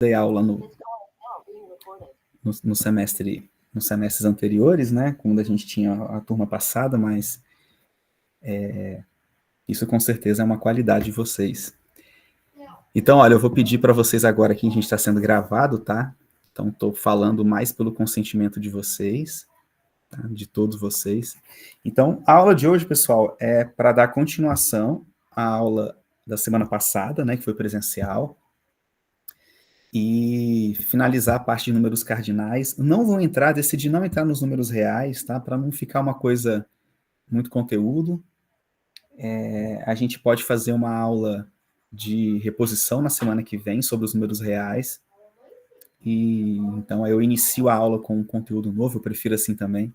dei aula no semestres anteriores, né, quando a gente tinha a turma passada, mas isso com certeza é uma qualidade de vocês. Então, olha, eu vou pedir para vocês agora aqui, a gente está sendo gravado, tá? Então, estou falando mais pelo consentimento de vocês, tá? De todos vocês. Então, a aula de hoje, pessoal, é para dar continuação à aula da semana passada, né, que foi presencial, e finalizar a parte de números cardinais. Não vou entrar, decidi não entrar nos números reais, tá? Para não ficar uma coisa muito conteúdo. A gente pode fazer uma aula de reposição na semana que vem sobre os números reais. E então eu inicio a aula com um conteúdo novo, eu prefiro assim também.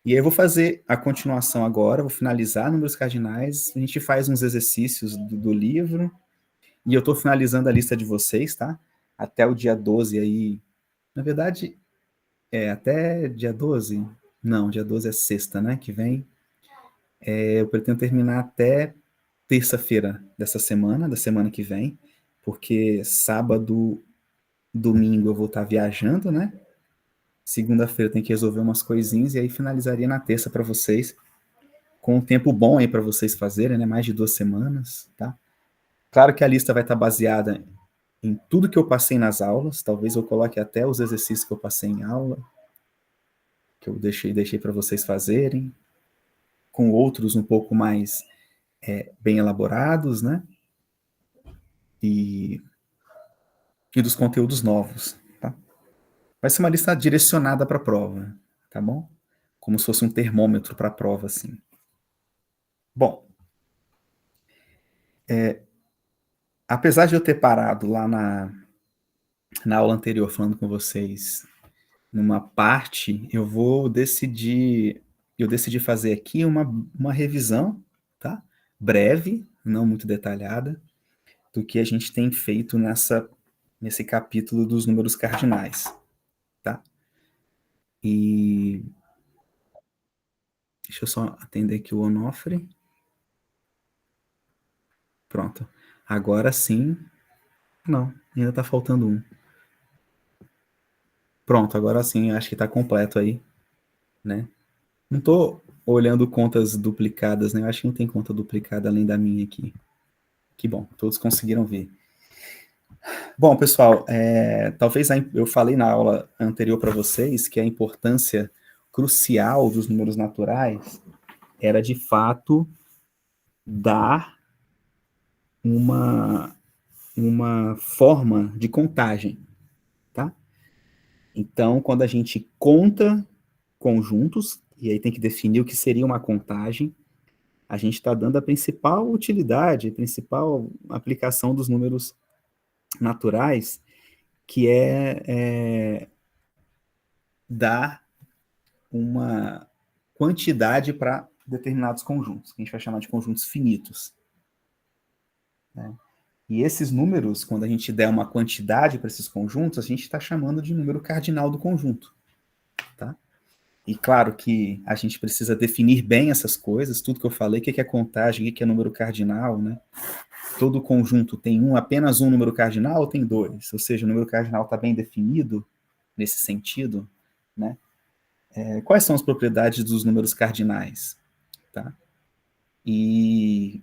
E aí eu vou fazer a continuação agora, vou finalizar números cardinais, a gente faz uns exercícios do livro, e eu estou finalizando a lista de vocês, tá? Até o dia 12 aí, na verdade, até dia 12? Não, dia 12 é sexta, né, que vem. Eu pretendo terminar até terça-feira dessa semana, da semana que vem, porque sábado, domingo eu vou estar viajando, né? Segunda-feira tem que resolver umas coisinhas e aí finalizaria na terça para vocês, com um tempo bom aí para vocês fazerem, né? Mais de 2 semanas, tá? Claro que a lista vai estar baseada em tudo que eu passei nas aulas, talvez eu coloque até os exercícios que eu passei em aula, que eu deixei para vocês fazerem, com outros um pouco mais bem elaborados, né? E dos conteúdos novos, tá? Vai ser uma lista direcionada para a prova, tá bom? Como se fosse um termômetro para a prova, assim. Bom, apesar de eu ter parado lá na aula anterior falando com vocês numa parte, eu decidi fazer aqui uma revisão, tá? Breve, não muito detalhada, do que a gente tem feito nesse capítulo dos números cardinais, tá? E deixa eu só atender aqui o Onofre. Pronto. Agora sim. Não, ainda tá faltando um. Pronto, agora sim, acho que tá completo aí, né? Não tô olhando contas duplicadas, né? Eu acho que não tem conta duplicada além da minha aqui. Que bom, todos conseguiram ver. Bom, pessoal, talvez eu falei na aula anterior para vocês que a importância crucial dos números naturais era, de fato, dar uma forma de contagem, tá? Então, quando a gente conta conjuntos, e aí tem que definir o que seria uma contagem, a gente está dando a principal utilidade, a principal aplicação dos números naturais, que é dar uma quantidade para determinados conjuntos, que a gente vai chamar de conjuntos finitos, né? E esses números, quando a gente der uma quantidade para esses conjuntos, a gente está chamando de número cardinal do conjunto, tá? E claro que a gente precisa definir bem essas coisas, tudo que eu falei, o que é contagem, o que é número cardinal, né? Todo conjunto tem apenas um número cardinal ou tem dois? Ou seja, o número cardinal está bem definido nesse sentido, né? Quais são as propriedades dos números cardinais, tá? E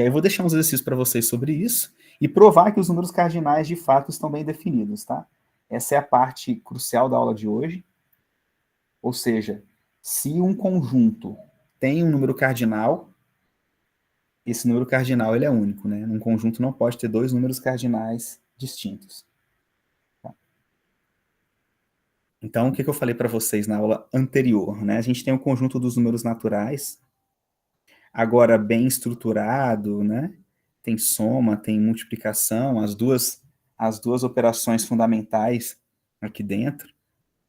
aí eu vou deixar uns exercícios para vocês sobre isso e provar que os números cardinais de fato estão bem definidos, tá? Essa é a parte crucial da aula de hoje. Ou seja, se um conjunto tem um número cardinal, esse número cardinal ele é único, né? Um conjunto não pode ter dois números cardinais distintos. Tá? Então, o que eu falei para vocês na aula anterior, né? A gente tem um conjunto dos números naturais, agora bem estruturado, né? Tem soma, tem multiplicação, as duas operações fundamentais aqui dentro,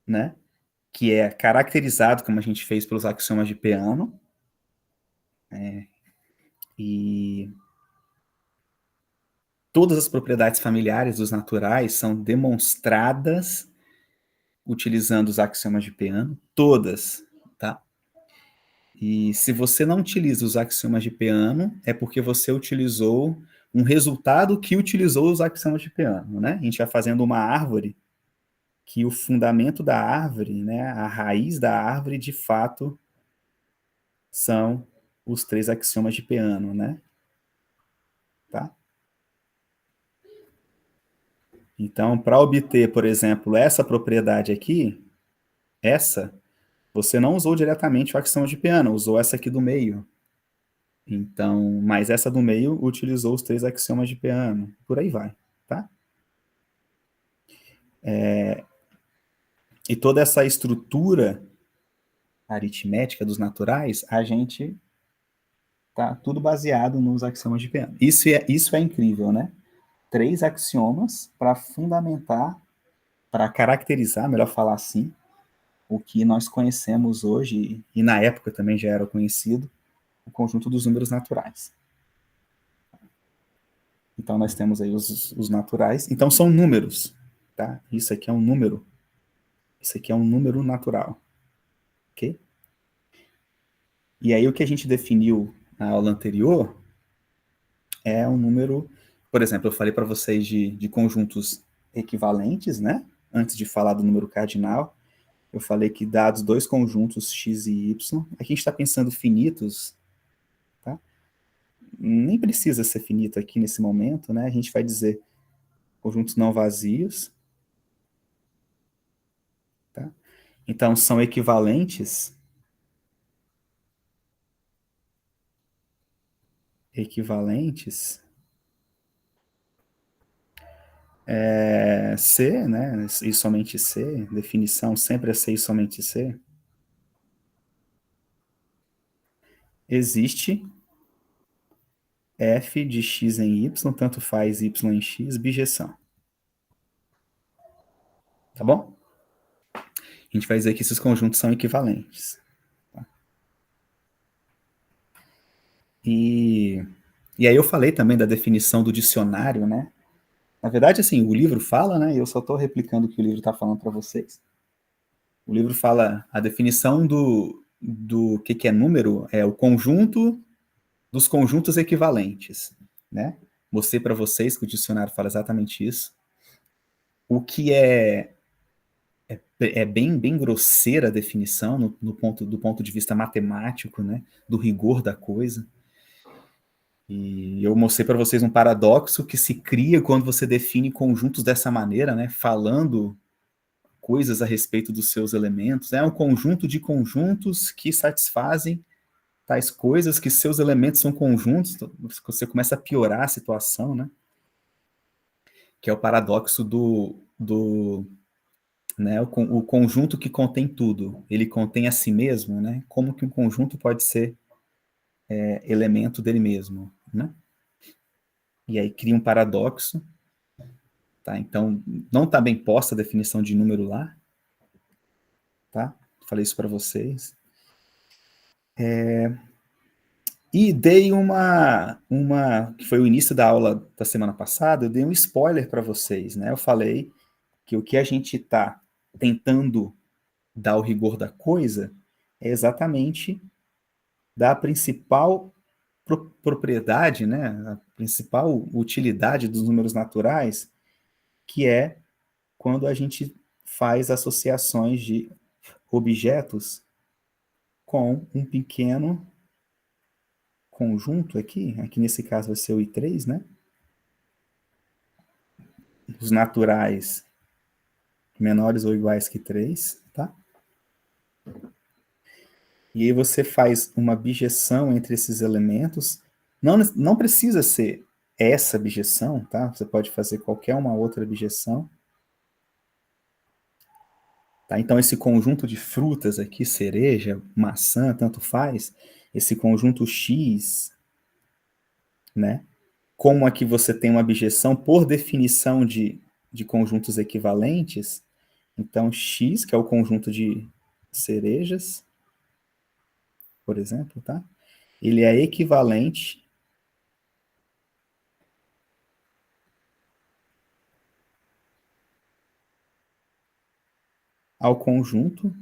né? Que é caracterizado, como a gente fez pelos axiomas de Peano, e todas as propriedades familiares dos naturais são demonstradas utilizando os axiomas de Peano, todas, tá? E se você não utiliza os axiomas de Peano, é porque você utilizou um resultado que utilizou os axiomas de Peano, né? A gente vai fazendo uma árvore que o fundamento da árvore, né, a raiz da árvore, de fato, são os 3 axiomas de Peano, né? Tá? Então, para obter, por exemplo, essa propriedade aqui, você não usou diretamente o axioma de Peano, usou essa aqui do meio. Então, mas essa do meio utilizou os 3 axiomas de Peano. Por aí vai, tá? E toda essa estrutura aritmética dos naturais, a gente tá tudo baseado nos axiomas de Peano. Isso é incrível, né? 3 axiomas para fundamentar, para caracterizar, melhor falar assim, o que nós conhecemos hoje, e na época também já era conhecido, o conjunto dos números naturais. Então nós temos aí os naturais. Então são números, tá? Isso aqui é um número. Isso aqui é um número natural, ok? E aí o que a gente definiu na aula anterior é um número, por exemplo, eu falei para vocês de conjuntos equivalentes, né? Antes de falar do número cardinal, eu falei que dados 2 conjuntos x e y, aqui a gente está pensando finitos, tá? Nem precisa ser finito aqui nesse momento, né? A gente vai dizer conjuntos não vazios, tá? Então são equivalentes, C, né? E somente C, definição sempre é C e somente C. Existe f de x em y, tanto faz y em x, bijeção. Tá bom? A gente vai dizer que esses conjuntos são equivalentes. Tá? E aí eu falei também da definição do dicionário, né? Na verdade, assim, o livro fala, né? E eu só estou replicando o que o livro está falando para vocês. O livro fala a definição do que é número, é o conjunto dos conjuntos equivalentes, né? Mostrei para vocês que o dicionário fala exatamente isso. O que é bem grosseira a definição do ponto de vista matemático, né? Do rigor da coisa. E eu mostrei para vocês um paradoxo que se cria quando você define conjuntos dessa maneira, né? Falando coisas a respeito dos seus elementos. É um conjunto de conjuntos que satisfazem tais coisas, que seus elementos são conjuntos. Você começa a piorar a situação, né? Que é o paradoxo né, o conjunto que contém tudo. Ele contém a si mesmo, né? Como que um conjunto pode ser elemento dele mesmo, né? E aí cria um paradoxo, tá? Então, não está bem posta a definição de número lá, tá? Falei isso para vocês. E dei que foi o início da aula da semana passada, eu dei um spoiler para vocês, né? Eu falei que o que a gente está tentando dar o rigor da coisa é exatamente da principal propriedade, né? A principal utilidade dos números naturais, que é quando a gente faz associações de objetos com um pequeno conjunto aqui nesse caso vai ser o I3, né? Os naturais menores ou iguais que 3, tá? E aí você faz uma bijeção entre esses elementos. Não precisa ser essa bijeção, tá? Você pode fazer qualquer uma outra bijeção. Tá? Então, esse conjunto de frutas aqui, cereja, maçã, tanto faz, esse conjunto X, né? Como aqui você tem uma abjeção por definição de conjuntos equivalentes, então X, que é o conjunto de cerejas, por exemplo, tá? Ele é equivalente ao conjunto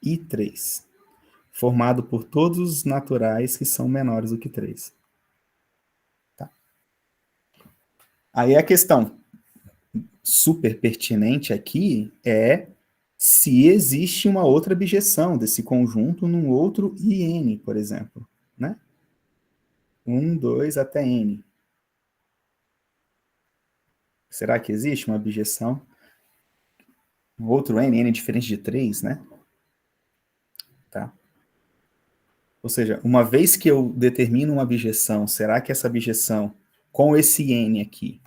I3. formado por todos os naturais que são menores do que 3. Tá? Aí a questão super pertinente aqui é se existe uma outra abjeção desse conjunto num outro IN, por exemplo. Né? 1, 2 até N. Será que existe uma abjeção? Um outro N diferente de 3, né? Tá? Ou seja, uma vez que eu determino uma abjeção, será que essa abjeção, com esse N aqui,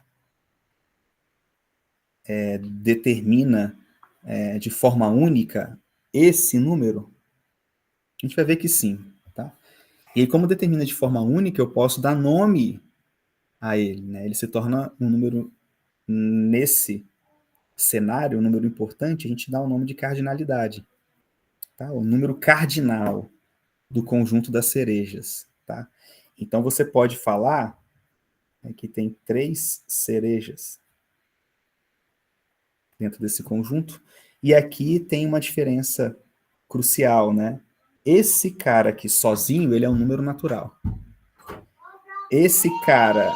determina de forma única esse número? A gente vai ver que sim. Tá? E aí, como determina de forma única, eu posso dar nome a ele. Né? Ele se torna um número, nesse cenário, um número importante, a gente dá o nome de cardinalidade. Tá? O número cardinal do conjunto das cerejas. Tá? Então, você pode falar que tem 3 cerejas dentro desse conjunto, e aqui tem uma diferença crucial, né? Esse cara aqui sozinho, ele é um número natural. Esse cara,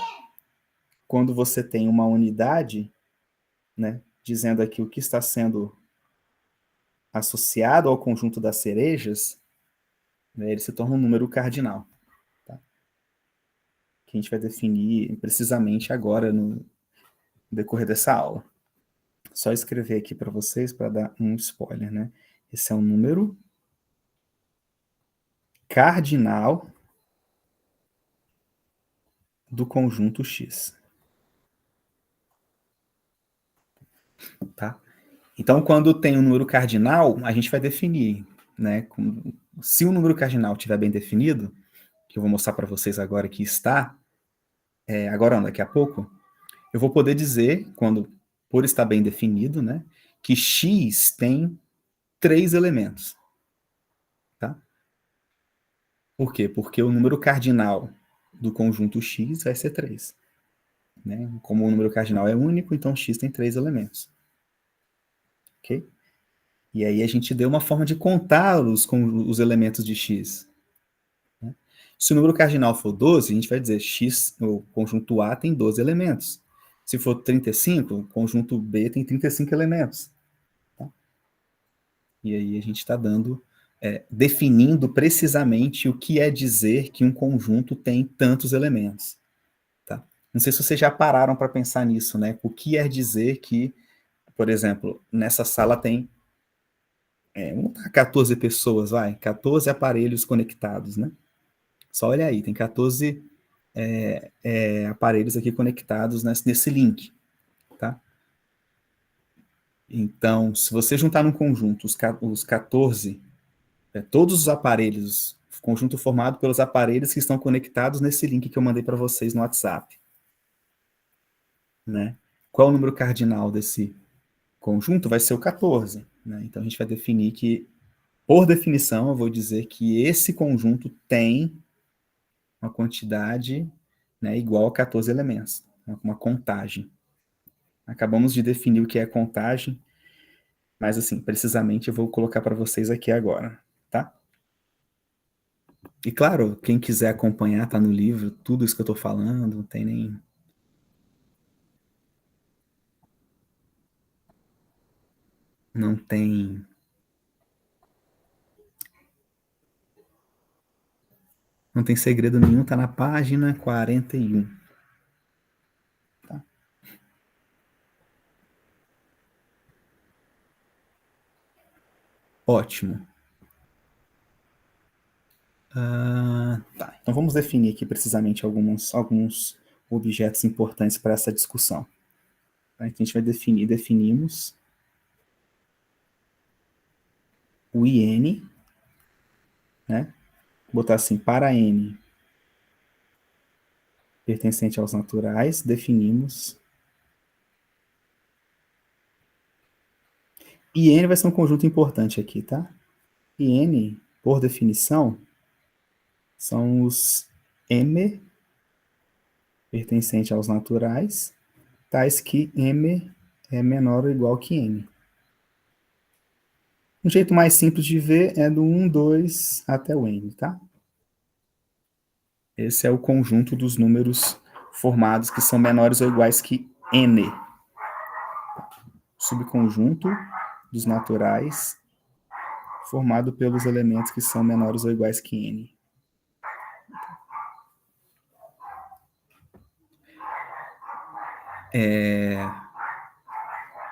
quando você tem uma unidade, né, dizendo aqui o que está sendo associado ao conjunto das cerejas, né, ele se torna um número cardinal. Tá? Que a gente vai definir precisamente agora no decorrer dessa aula. Só escrever aqui para vocês para dar um spoiler, né? Esse é um número cardinal do conjunto X. Tá? Então, quando tem um número cardinal, a gente vai definir, né? Se o número cardinal estiver bem definido, que eu vou mostrar para vocês agora que está, agora não, daqui a pouco, eu vou poder dizer, por estar bem definido, né, que X tem 3 elementos. Tá? Por quê? Porque o número cardinal do conjunto X vai ser 3. Né? Como o número cardinal é único, então X tem 3 elementos. Ok? E aí a gente deu uma forma de contá-los com os elementos de X. Né? Se o número cardinal for 12, a gente vai dizer X, o conjunto A tem 12 elementos. Se for 35, o conjunto B tem 35 elementos. Tá? E aí a gente está definindo precisamente o que é dizer que um conjunto tem tantos elementos. Tá? Não sei se vocês já pararam para pensar nisso, né? O que é dizer que, por exemplo, nessa sala tem 14 pessoas, 14 aparelhos conectados, né? Só olha aí, tem 14 aparelhos aqui conectados nesse link, tá? Então, se você juntar num conjunto os 14, todos os aparelhos, conjunto formado pelos aparelhos que estão conectados nesse link que eu mandei para vocês no WhatsApp, né? Qual é o número cardinal desse conjunto? Vai ser o 14, né? Então, a gente vai definir que, por definição, eu vou dizer que esse conjunto tem uma quantidade, né, igual a 14 elementos, uma contagem. Acabamos de definir o que é contagem, mas assim, precisamente eu vou colocar para vocês aqui agora, tá? E claro, quem quiser acompanhar, tá no livro, tudo isso que eu tô falando, não tem nem... Não tem... Não tem segredo nenhum, tá na página 41. Tá? Ótimo. Tá, então vamos definir aqui precisamente alguns objetos importantes para essa discussão. Tá? Então a gente vai definimos o IN, né? Botar assim, para N pertencente aos naturais, definimos. E N vai ser um conjunto importante aqui, tá? E N, por definição, são os M pertencente aos naturais, tais que M é menor ou igual que N. Um jeito mais simples de ver é do 1, 2 até o n, tá? Esse é o conjunto dos números formados que são menores ou iguais que n. Subconjunto dos naturais formado pelos elementos que são menores ou iguais que n.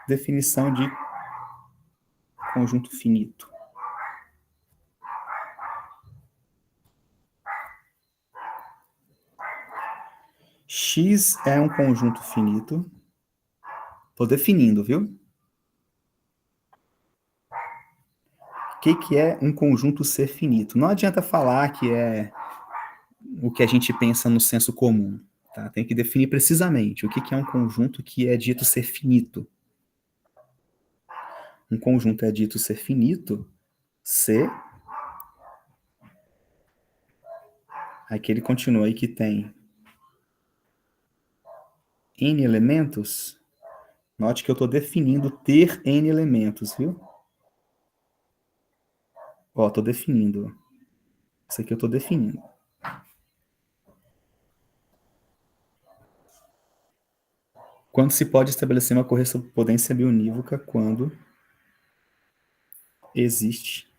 Definição de conjunto finito. X é um conjunto finito. Estou definindo, viu? O que é um conjunto ser finito? Não adianta falar que é o que a gente pensa no senso comum. Tá? Tem que definir precisamente o que é um conjunto que é dito ser finito. Um conjunto é dito ser finito se aquele continua aí que tem n elementos. Note que eu estou definindo ter n elementos, viu? Ó, estou definindo. Isso aqui eu estou definindo. Quando se pode estabelecer uma correspondência bionívoca quando existe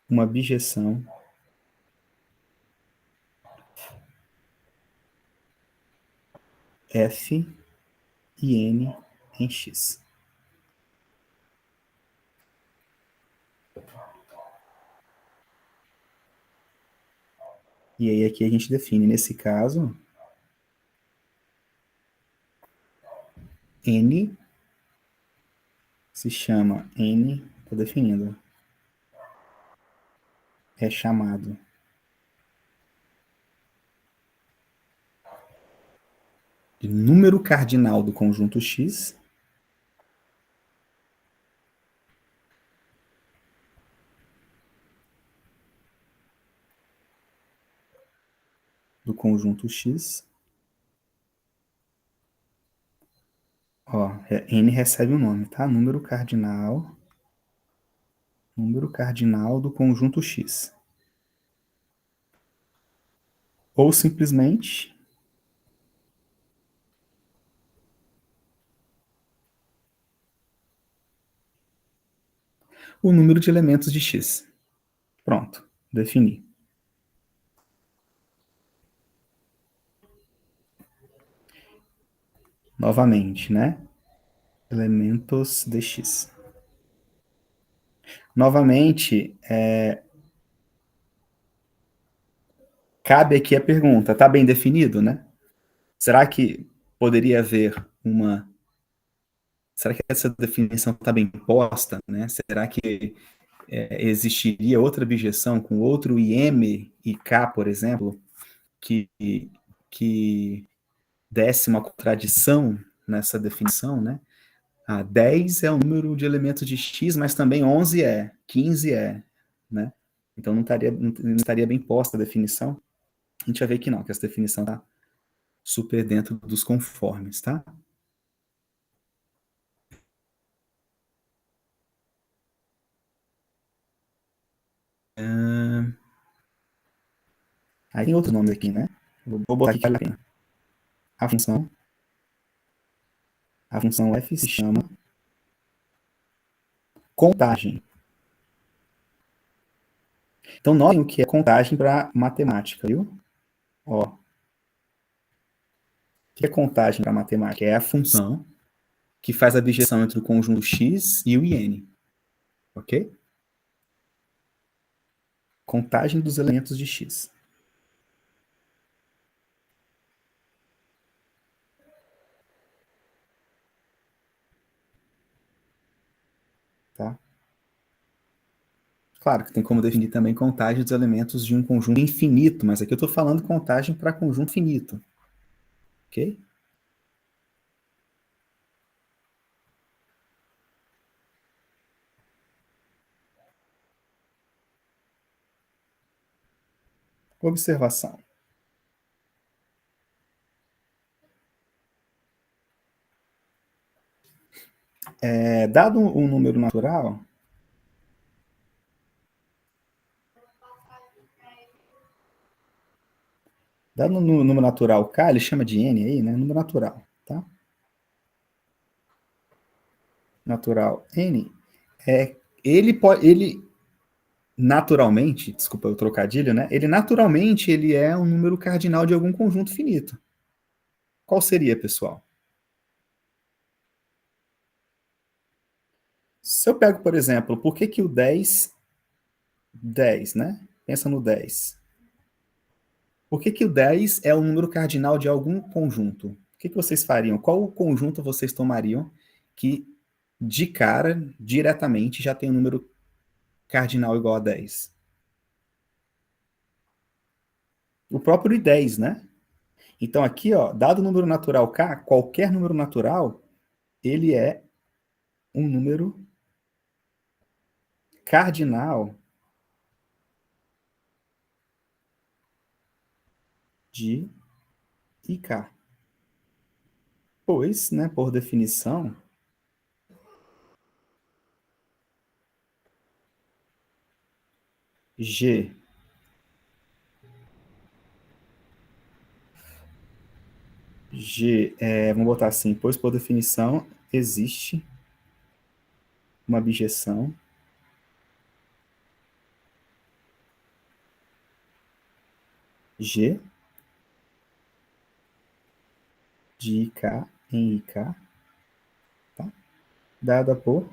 uma bijeção f e n em x. E aí aqui a gente define, nesse caso, n se chama n, estou definindo, é chamado de número cardinal do conjunto x, do conjunto x. Ó, n recebe o nome, tá? Número cardinal do conjunto x. Ou simplesmente o número de elementos de x. Pronto, defini. Novamente, né? Elementos de x. Novamente, cabe aqui a pergunta, tá bem definido, né? Será que poderia haver uma... Será que essa definição está bem posta, né? Será que existiria outra objeção com outro IM e K, por exemplo, que, que desse uma contradição nessa definição, né? 10 é o número de elementos de X, mas também 11 15 né? Então não estaria bem posta a definição. A gente vai ver que não, que essa definição está super dentro dos conformes, tá? Aí tem outro nome aqui, né? Vou botar aqui que vale a pena. A função, a função f se chama contagem. Então, notem o que é contagem para matemática, viu? Ó, o que é contagem para matemática? É a função que faz a bijeção entre o conjunto x e o n, ok? Contagem dos elementos de x. Tá? Claro que tem como definir também contagem dos elementos de um conjunto infinito, mas aqui eu estou falando contagem para conjunto finito, ok? Observação. Dado um número natural, Dado no número natural k, ele chama de n aí, né? Número natural, tá? Natural n. Ele naturalmente, desculpa o trocadilho, né? Ele naturalmente ele é um número cardinal de algum conjunto finito. Qual seria, pessoal? Se eu pego, por exemplo, por que o 10, né? Pensa no 10. Por que o 10 é o número cardinal de algum conjunto? O que vocês fariam? Qual conjunto vocês tomariam que, de cara, diretamente, já tem um número cardinal igual a 10? O próprio 10, né? Então aqui, ó, dado o número natural k, qualquer número natural, ele é um número cardinal de ik. Pois, né, por definição, G, vamos botar assim, pois por definição existe uma objeção G de ik em ik, tá? Dada por, vou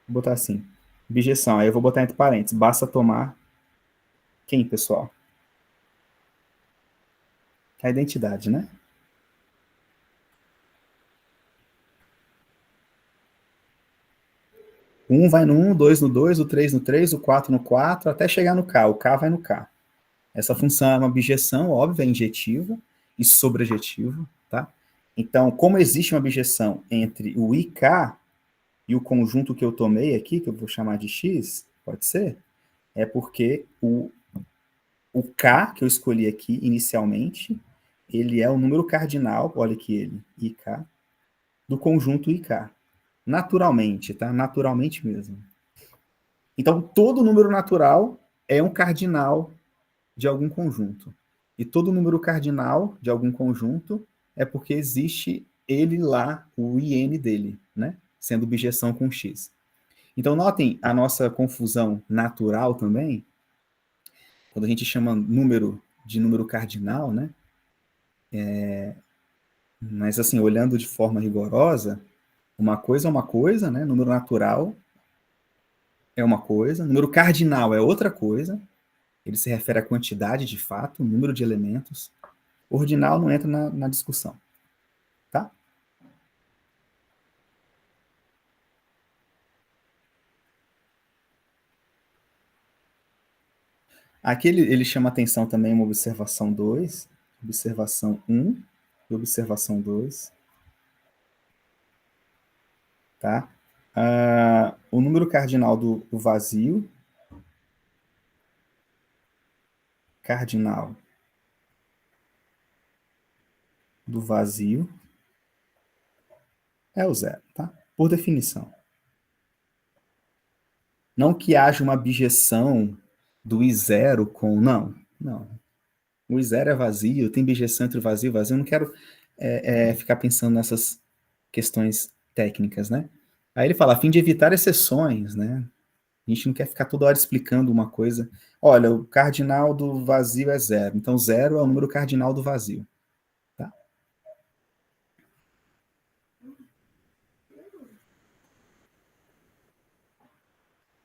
botar assim, objeção, aí eu vou botar entre parênteses, basta tomar quem, pessoal? A identidade, né? O 1 vai no 1, o 2 no 2, o 3 no 3, o 4 no 4, até chegar no K. O K vai no K. Essa função é uma objeção, óbvio, é injetiva e sobrejetiva, tá? Então, como existe uma objeção entre o IK e o conjunto que eu tomei aqui, que eu vou chamar de X, pode ser? É porque o K que eu escolhi aqui inicialmente, ele é o número cardinal, olha aqui ele, IK, do conjunto IK. Naturalmente, tá? Naturalmente mesmo. Então, todo número natural é um cardinal de algum conjunto. E todo número cardinal de algum conjunto é porque existe ele lá, o IN dele, né? Sendo objeção com X. Então, notem a nossa confusão natural também, quando a gente chama número de número cardinal, né? Mas, assim, olhando de forma rigorosa, uma coisa é uma coisa, né? Número natural é uma coisa, número cardinal é outra coisa, ele se refere à quantidade de fato, número de elementos. Ordinal não entra na discussão, tá? Aqui ele chama atenção também uma observação 2, observação 1 e observação 2, tá? O número cardinal do vazio, cardinal do vazio é o zero, tá? Por definição. Não que haja uma abjeção do I zero com... Não, não. O I zero é vazio, tem abjeção entre o vazio e o vazio. Eu não quero ficar pensando nessas questões técnicas, né? Aí ele fala, a fim de evitar exceções, né? A gente não quer ficar toda hora explicando uma coisa. Olha, o cardinal do vazio é zero. Então, zero é o número cardinal do vazio. Tá?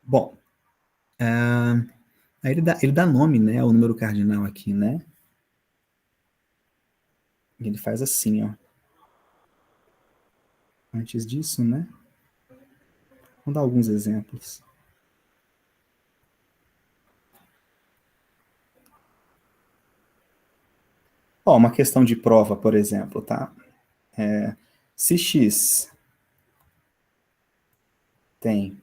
Bom, aí ele dá nome, né, ao número cardinal aqui, né? Ele faz assim, ó. Antes disso, né? Vamos dar alguns exemplos. Ó, uma questão de prova, por exemplo, tá? Se x tem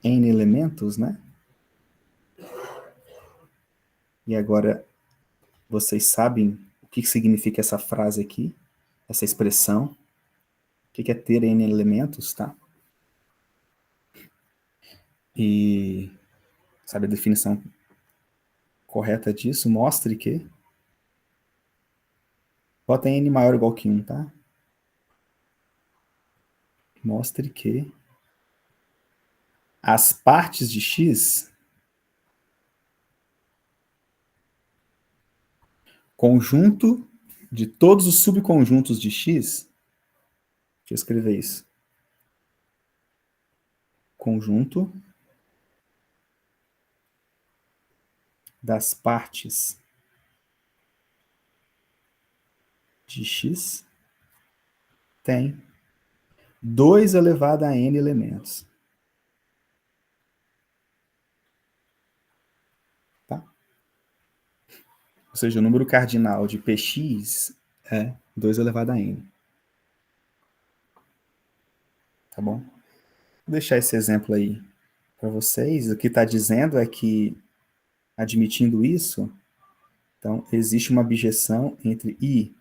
n elementos, né? E agora vocês sabem o que significa essa frase aqui, essa expressão. O que é ter n elementos, tá? E sabe a definição correta disso, mostre que... Bota n maior ou igual que 1, tá? Mostre que as partes de x, conjunto de todos os subconjuntos de x, deixa eu escrever isso, conjunto das partes de x tem 2 elevado a n elementos. Tá? Ou seja, o número cardinal de px é 2 elevado a n. Tá bom? Vou deixar esse exemplo aí para vocês. O que está dizendo é que, admitindo isso, então existe uma abjeção entre i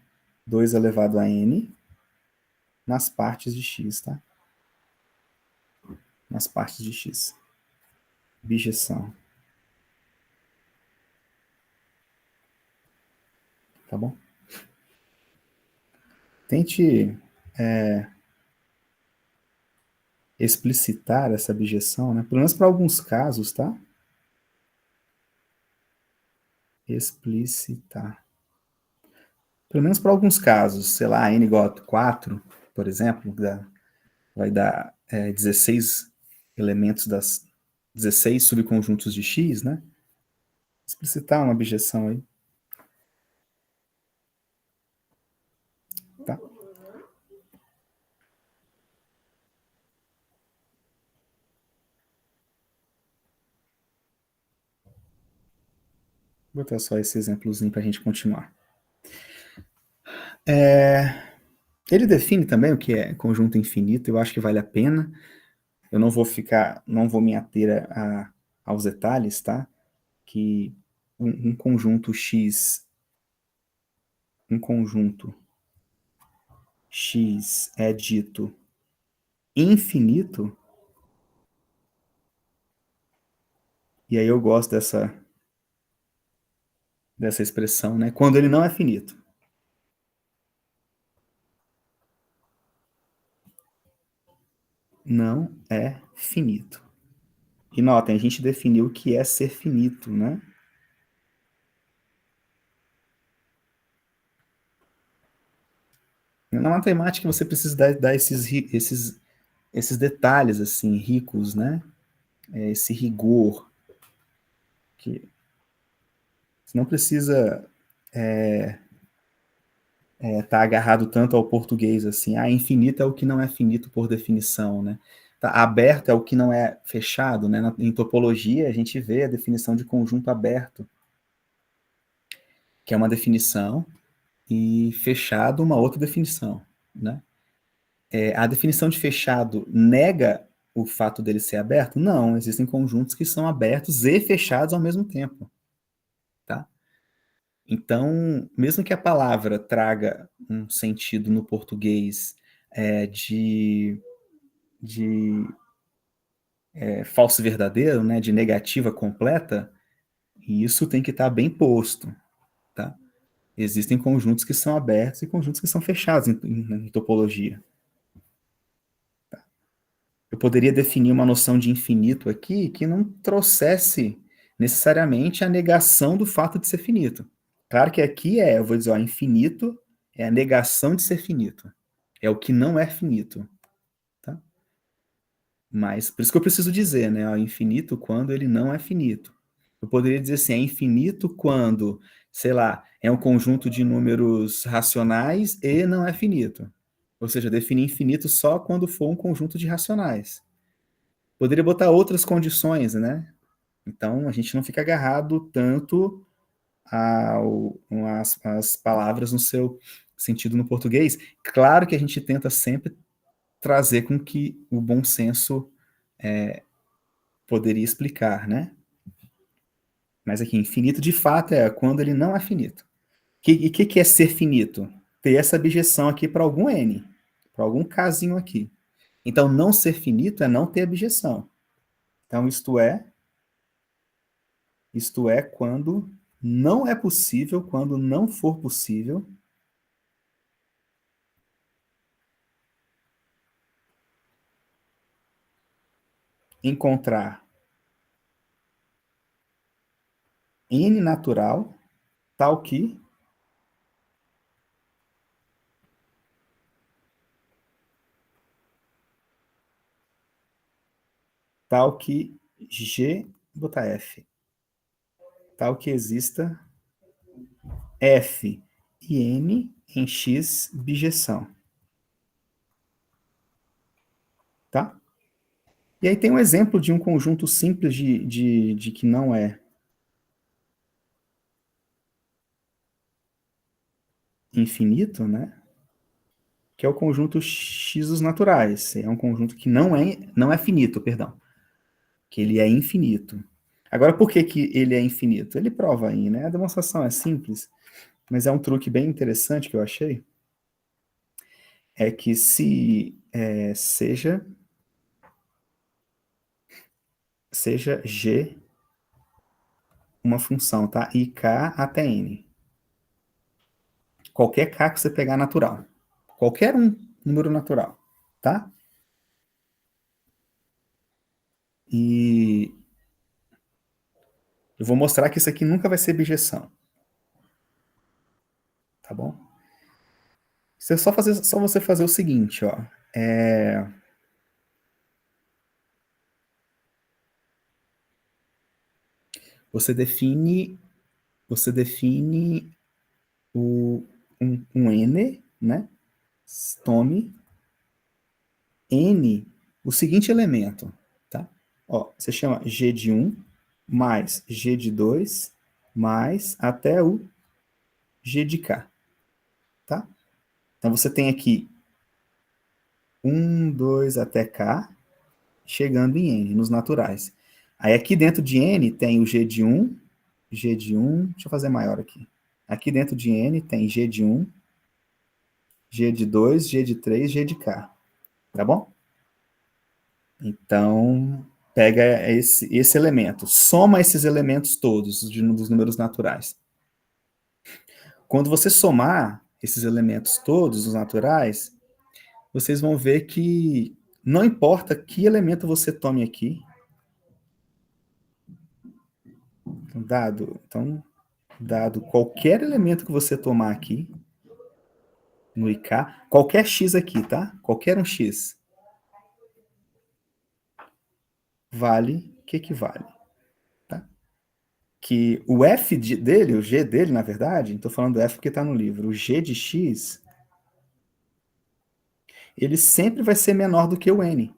2 elevado a n nas partes de x, tá? Nas partes de x. Abjeção. Tá bom? Tente explicitar essa abjeção, né? Pelo menos para alguns casos, tá? Explicitar. Pelo menos para alguns casos, sei lá, n igual a 4, por exemplo, vai dar 16 elementos das 16 subconjuntos de x, né? Explicitar uma abjeção aí. Tá? Vou botar só esse exemplozinho para a gente continuar. Ele define também o que é conjunto infinito, eu acho que vale a pena. Eu não vou me ater aos detalhes, tá? Que um conjunto X, um conjunto X é dito infinito, e aí eu gosto dessa expressão, né? Quando ele não é finito. Não é finito. E notem, a gente definiu o que é ser finito, né? Na matemática você precisa dar esses detalhes assim ricos, né? Esse rigor que você não precisa tá agarrado tanto ao português assim. Ah, infinito é o que não é finito por definição, né? Tá, aberto é o que não é fechado, né? Em topologia a gente vê a definição de conjunto aberto, que é uma definição, e fechado uma outra definição, né? A definição de fechado nega o fato dele ser aberto? Não, existem conjuntos que são abertos e fechados ao mesmo tempo, tá? Então, mesmo que a palavra traga um sentido no português de falso e verdadeiro, né, de negativa completa, isso tem que estar bem posto, tá? Existem conjuntos que são abertos e conjuntos que são fechados em topologia. Eu poderia definir uma noção de infinito aqui que não trouxesse necessariamente a negação do fato de ser finito. Claro que aqui eu vou dizer, ó, infinito é a negação de ser finito. É o que não é finito. Tá? Mas, por isso que eu preciso dizer, né? Ó, infinito quando ele não é finito. Eu poderia dizer assim, é infinito quando, sei lá, é um conjunto de números racionais e não é finito. Ou seja, definir infinito só quando for um conjunto de racionais. Poderia botar outras condições, né? Então, a gente não fica agarrado tanto às palavras no seu sentido no português. Claro que a gente tenta sempre trazer com que o bom senso poderia explicar, né? Mas aqui, infinito de fato é quando ele não é finito. E o que é ser finito? Ter essa abjeção aqui para algum n, para algum casinho aqui. Então, não ser finito é não ter abjeção. Então, isto é quando Não é possível, quando não for possível, encontrar N natural, tal que G, botar F, tal que exista F e N em X bijeção, tá? E aí tem um exemplo de um conjunto simples de que não é infinito, né? Que é o conjunto X dos naturais. É um conjunto que não é finito, perdão. Que ele é infinito. Agora, por que, que ele é infinito? Ele prova aí, né? A demonstração é simples, mas é um truque bem interessante que eu achei. É que se seja G uma função, tá? Ik até N. Qualquer K que você pegar natural. Qualquer número natural, tá? E eu vou mostrar que isso aqui nunca vai ser bijeção, tá bom? Só você fazer o seguinte, ó. Você define, você define um N, né? Tome N, o seguinte elemento, tá? Ó, você chama G de 1 mais G de 2 mais até o G de K, tá? Então você tem aqui 1, 2 até K, chegando em N, nos naturais. Aí aqui dentro de N tem o G de 1, deixa eu fazer maior aqui. Aqui dentro de N tem G de 1, G de 2, G de 3, G de K, tá bom? Então, pega esse elemento, soma esses elementos todos dos números naturais. Quando você somar esses elementos todos, os naturais, vocês vão ver que não importa que elemento você tome aqui, dado qualquer elemento que você tomar aqui, no IK, qualquer X aqui, tá? Qualquer um X, vale, o que que vale? Tá? Que o F dele, o G dele, na verdade, estou falando do F porque está no livro, o G de X, ele sempre vai ser menor do que o N.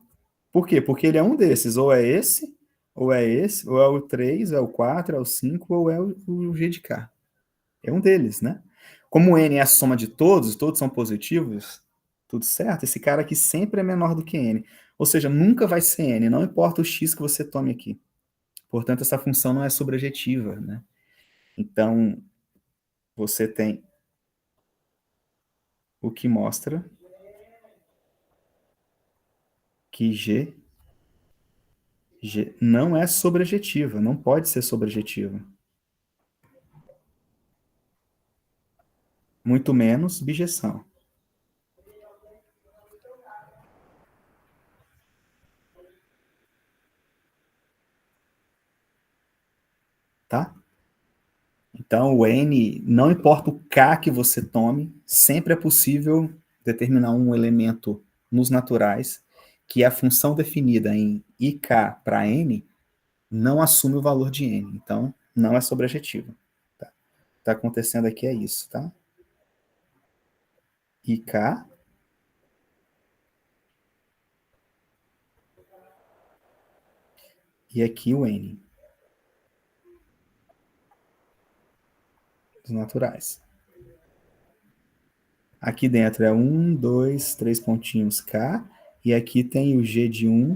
Por quê? Porque ele é um desses, ou é esse, ou é esse, ou é o 3, ou é o 4, é o 5, ou é o G de K. É um deles, né? Como o N é a soma de todos são positivos, tudo certo, esse cara aqui sempre é menor do que N. Ou seja, nunca vai ser N, não importa o X que você tome aqui. Portanto, essa função não é sobrejetiva, né? Então, você tem o que mostra que G não é sobrejetiva, não pode ser sobrejetiva. Muito menos bijeção. Tá? Então, o N, não importa o K que você tome, sempre é possível determinar um elemento nos naturais que a função definida em IK para N não assume o valor de N. Então, não é sobrejetiva. Tá? Tá acontecendo aqui é isso, tá? IK e aqui o N, dos naturais. Aqui dentro é 1, 2, 3 pontinhos K, e aqui tem o G de 1,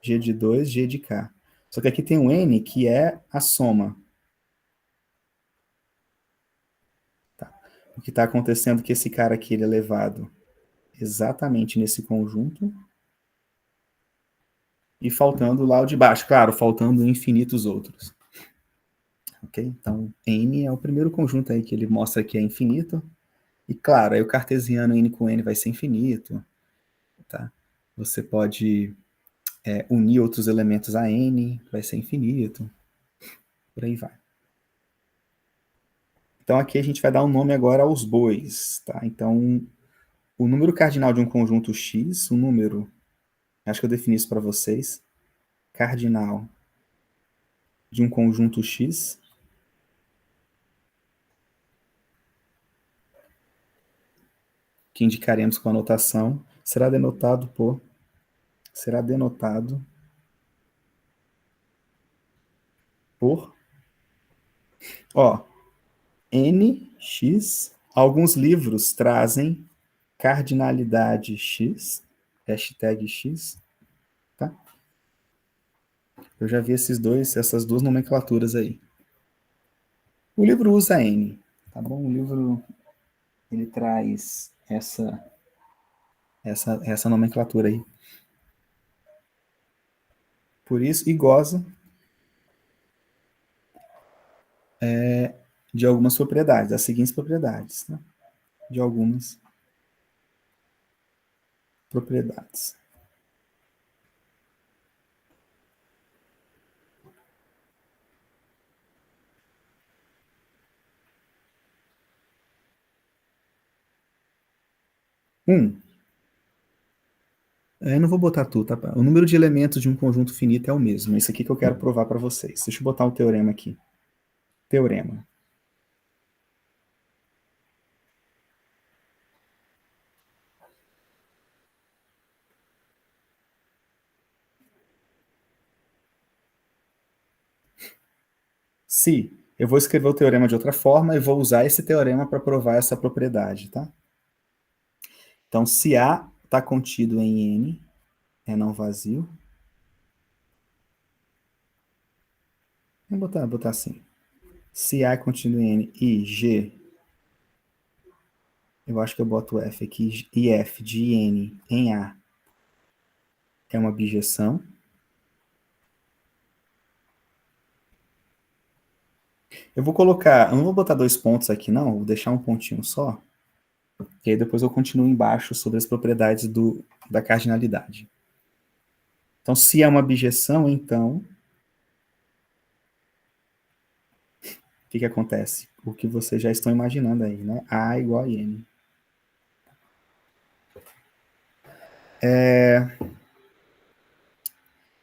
G de 2, G de K. Só que aqui tem um N que é a soma. Tá? O que está acontecendo é que esse cara aqui ele é levado exatamente nesse conjunto e faltando lá o de baixo. Claro, faltando infinitos outros. ok? Então, N é o primeiro conjunto aí que ele mostra que é infinito. E claro, aí o cartesiano N com N vai ser infinito, tá? Você pode unir outros elementos a N, vai ser infinito, por aí vai. Então aqui a gente vai dar um nome agora aos bois, tá? Então, o número cardinal de um conjunto X, o número, acho que eu defini isso para vocês, cardinal de um conjunto X, que indicaremos com a notação, será denotado por, ó, nx. Alguns livros trazem cardinalidade x, hashtag x, tá? Eu já vi essas duas nomenclaturas aí. O livro usa N, tá bom? O livro ele traz essa nomenclatura aí. Por isso, e goza de algumas propriedades, das seguintes propriedades, né? De algumas propriedades. Eu não vou botar tudo, tá? O número de elementos de um conjunto finito é o mesmo. Isso aqui que eu quero provar para vocês. Deixa eu botar um teorema aqui. Teorema. Se eu vou escrever o teorema de outra forma e vou usar esse teorema para provar essa propriedade, tá? Então, se A está contido em N, é não vazio. Vou botar assim. Se A é contido em N e G, eu acho que eu boto F aqui, e F de N em A é uma bijeção. Eu vou colocar, eu não vou botar dois pontos aqui não, vou deixar um pontinho só, e aí depois eu continuo embaixo sobre as propriedades da cardinalidade. Então, se é uma bijeção, então, o que acontece? O que vocês já estão imaginando aí, né? A igual a N.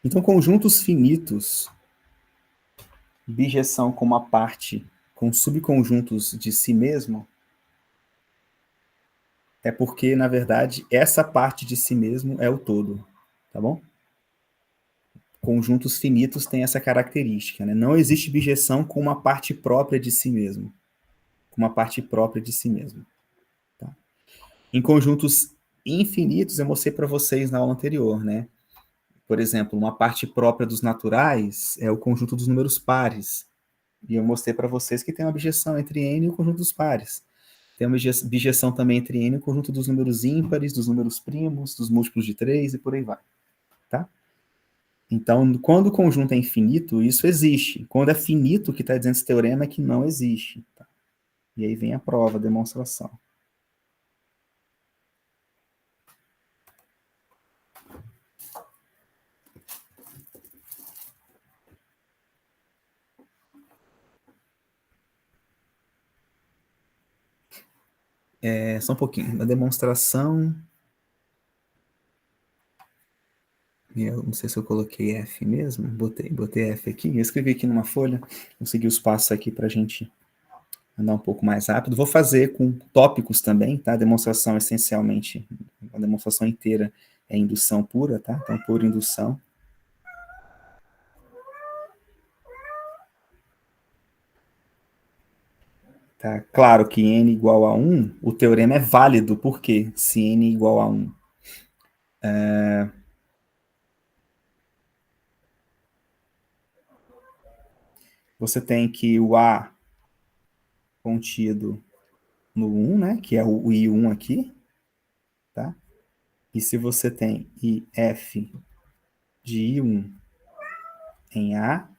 Então, conjuntos finitos, bijeção com uma parte com subconjuntos de si mesmo, é porque, na verdade, essa parte de si mesmo é o todo, tá bom? Conjuntos finitos têm essa característica, né? Não existe bijeção com uma parte própria de si mesmo. Com uma parte própria de si mesmo. Tá? Em conjuntos infinitos, eu mostrei para vocês na aula anterior, né? Por exemplo, uma parte própria dos naturais é o conjunto dos números pares. E eu mostrei para vocês que tem uma bijeção entre n e o conjunto dos pares. Tem uma bijeção também entre n e o conjunto dos números ímpares, dos números primos, dos múltiplos de 3 e por aí vai. Tá? Então, quando o conjunto é infinito, isso existe. Quando é finito, o que está dizendo esse teorema é que não existe. Tá? E aí vem a prova, a demonstração. Só um pouquinho. A demonstração. Eu não sei se eu coloquei F mesmo. Botei F aqui. Eu escrevi aqui numa folha. Vou seguir os passos aqui para a gente andar um pouco mais rápido. Vou fazer com tópicos também, tá? A demonstração essencialmente, a demonstração inteira é indução pura, tá? Então, pura indução. Tá? Claro que n igual a 1, o teorema é válido, por quê? Se n igual a 1. Você tem que o A contido no 1, né? Que é o I1 aqui, tá? E se você tem IF de I1 em A,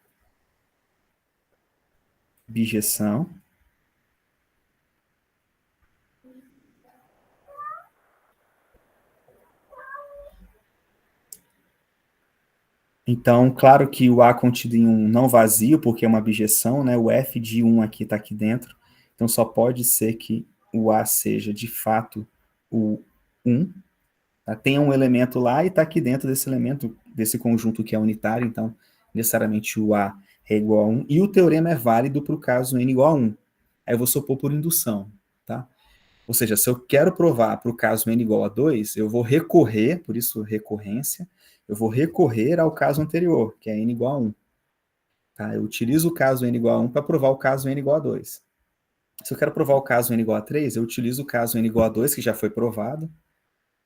bijeção. Então, claro que o A contido em um não vazio, porque é uma bijeção, né? O F de 1 aqui está aqui dentro. Então, só pode ser que o A seja, de fato, o 1. Tá? Tem um elemento lá e está aqui dentro desse elemento, desse conjunto que é unitário. Então, necessariamente o A é igual a 1. E o teorema é válido para o caso N igual a 1. Aí eu vou supor por indução. Tá? Ou seja, se eu quero provar para o caso n igual a 2, eu vou recorrer, por isso recorrência, eu vou recorrer ao caso anterior, que é n igual a 1. Tá? Eu utilizo o caso n igual a 1 para provar o caso n igual a 2. Se eu quero provar o caso n igual a 3, eu utilizo o caso n igual a 2, que já foi provado,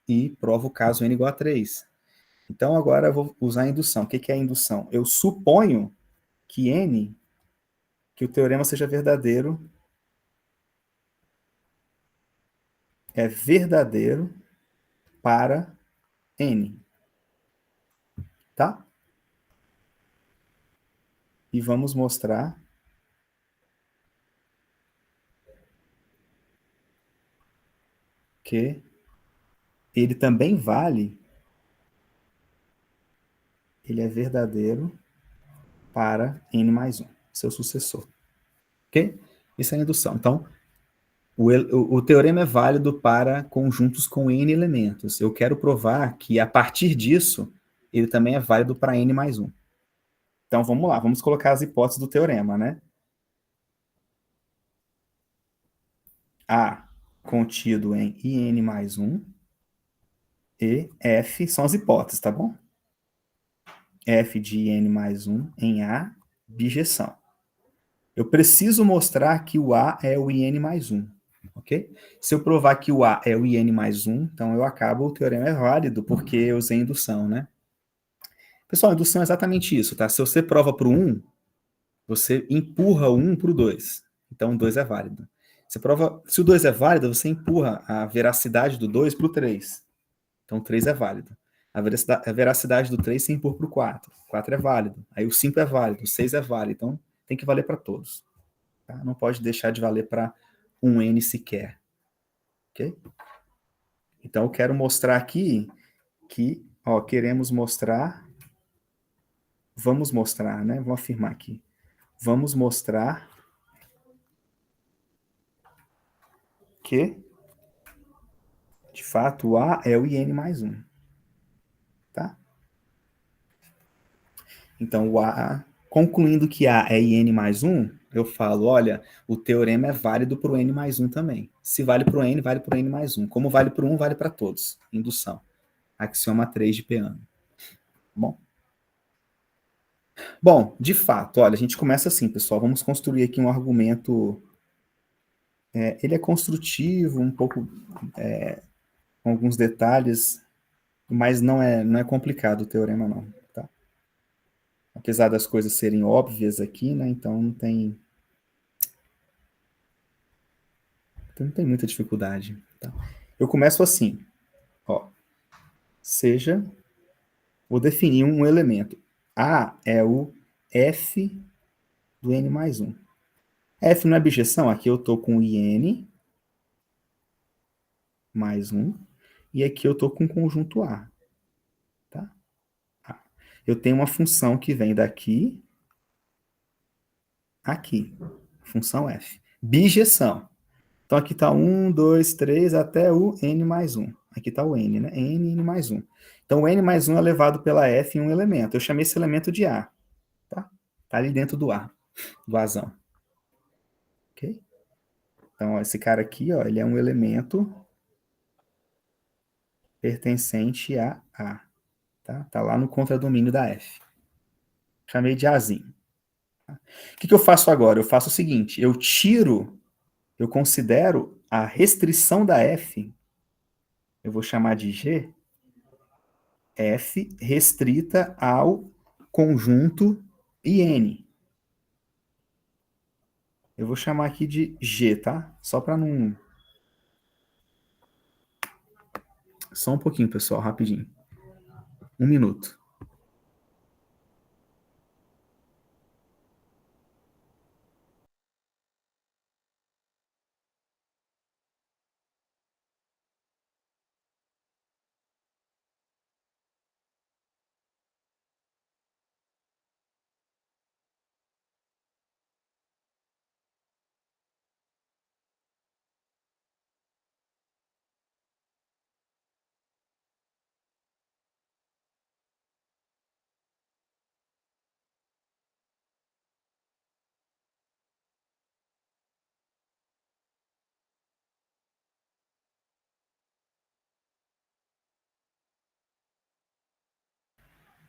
e provo o caso n igual a 3. Então, agora eu vou usar a indução. O que é a indução? Eu suponho que n, que o teorema seja verdadeiro, é verdadeiro para n. Tá? E vamos mostrar que ele também vale, ele é verdadeiro para n mais 1, seu sucessor. Ok? Isso é a indução. Então, o teorema é válido para conjuntos com n elementos. Eu quero provar que, a partir disso, ele também é válido para n mais 1. Então, vamos lá, vamos colocar as hipóteses do teorema, né? A contido em IN mais 1 e F são as hipóteses, tá bom? F de IN mais 1 em A, bijeção. Eu preciso mostrar que o A é o IN mais 1, ok? Se eu provar que o A é o IN mais 1, então eu acabo, o teorema é válido, porque eu usei indução, né? Pessoal, indução é exatamente isso, tá? Se você prova para o 1, você empurra o 1 para o 2. Então o 2 é válido. Você prova, se o 2 é válido, você empurra a veracidade do 2 para o 3. Então o 3 é válido. A veracidade do 3 você empurra para o 4. O 4 é válido. Aí o 5 é válido, o 6 é válido. Então tem que valer para todos. Tá? Não pode deixar de valer para um N sequer. Ok? Então eu quero mostrar aqui que, ó, queremos mostrar, vamos mostrar, né? Vou afirmar aqui. Vamos mostrar que, de fato, o A é o IN mais 1. Tá? Então, o A, concluindo que A é IN mais 1, eu falo, olha, o teorema é válido para o N mais 1 também. Se vale para o N, vale para o N mais 1. Como vale para o 1, vale para todos. Indução. Axioma 3 de Peano. Bom? Bom, de fato, olha, a gente começa assim, pessoal. Vamos construir aqui um argumento. Ele é construtivo, um pouco com alguns detalhes, mas não é complicado o teorema, não. Tá? Apesar das coisas serem óbvias aqui, né? Então não tem muita dificuldade. Tá? Eu começo assim, ó. Seja, vou definir um elemento. A é o f do n mais 1. F não é bijeção? Aqui eu estou com IN mais 1. E aqui eu estou com o conjunto A. Tá? Eu tenho uma função que vem daqui aqui. Função f. Bijeção. Então aqui está 1, 2, 3 até o n mais 1. Aqui está o n, né? N mais 1. Então o n mais 1 é levado pela f em um elemento. Eu chamei esse elemento de A. Tá? Tá ali dentro do A, do Azão. Ok? Então, ó, esse cara aqui, ó, ele é um elemento pertencente a A. Tá lá no contradomínio da F. Chamei de Azinho. O que eu faço agora? Eu faço o seguinte, eu considero a restrição da F, eu vou chamar de G, F restrita ao conjunto IN. Eu vou chamar aqui de G, tá? Só para não... Só um pouquinho, pessoal, rapidinho. 1 minuto.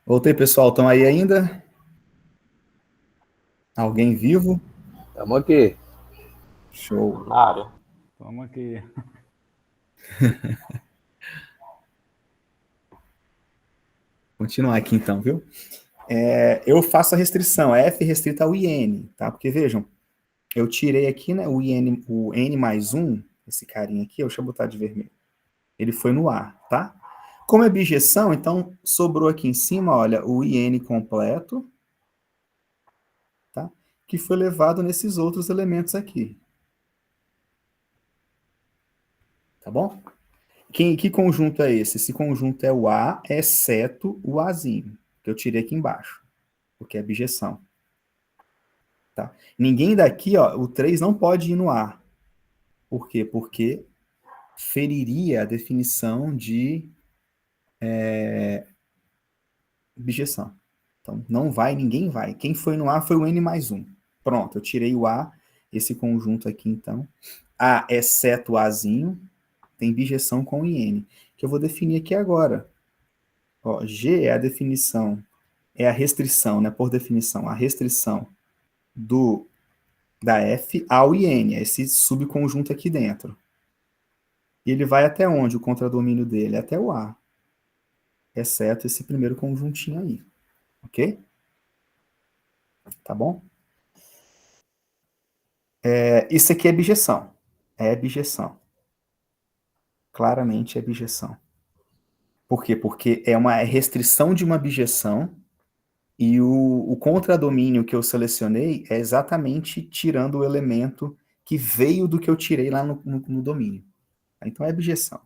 Voltei, pessoal. Estão aí ainda? Alguém vivo? Estamos aqui. Show. Na área. Vamos aqui. Continuar aqui então, viu? Eu faço a restrição, F restrita ao IN, tá? Porque vejam, eu tirei aqui, né, o N mais 1, esse carinha aqui, deixa eu botar de vermelho. Ele foi no A, tá? Como é bijeção, então sobrou aqui em cima, olha, o IN completo, tá? Que foi levado nesses outros elementos aqui. Tá bom? Que conjunto é esse? Esse conjunto é o A, exceto o Azinho, que eu tirei aqui embaixo, porque é bijeção. Tá? Ninguém daqui, ó, o 3 não pode ir no A. Por quê? Porque feriria a definição de bijeção. Então, não vai, ninguém vai. Quem foi no A foi o N mais 1. Pronto, eu tirei o A, esse conjunto aqui, então. A, exceto o Azinho, tem bijeção com o IN, que eu vou definir aqui agora. Ó, G é a definição, é a restrição, né, por definição, a restrição da F ao IN, é esse subconjunto aqui dentro. E ele vai até onde o contradomínio dele? Até o A, exceto esse primeiro conjuntinho aí. Ok? Tá bom? Isso aqui é bijeção. É bijeção. Claramente é bijeção. Por quê? Porque é uma restrição de uma bijeção e o contradomínio que eu selecionei é exatamente tirando o elemento que veio do que eu tirei lá no domínio. Então é bijeção.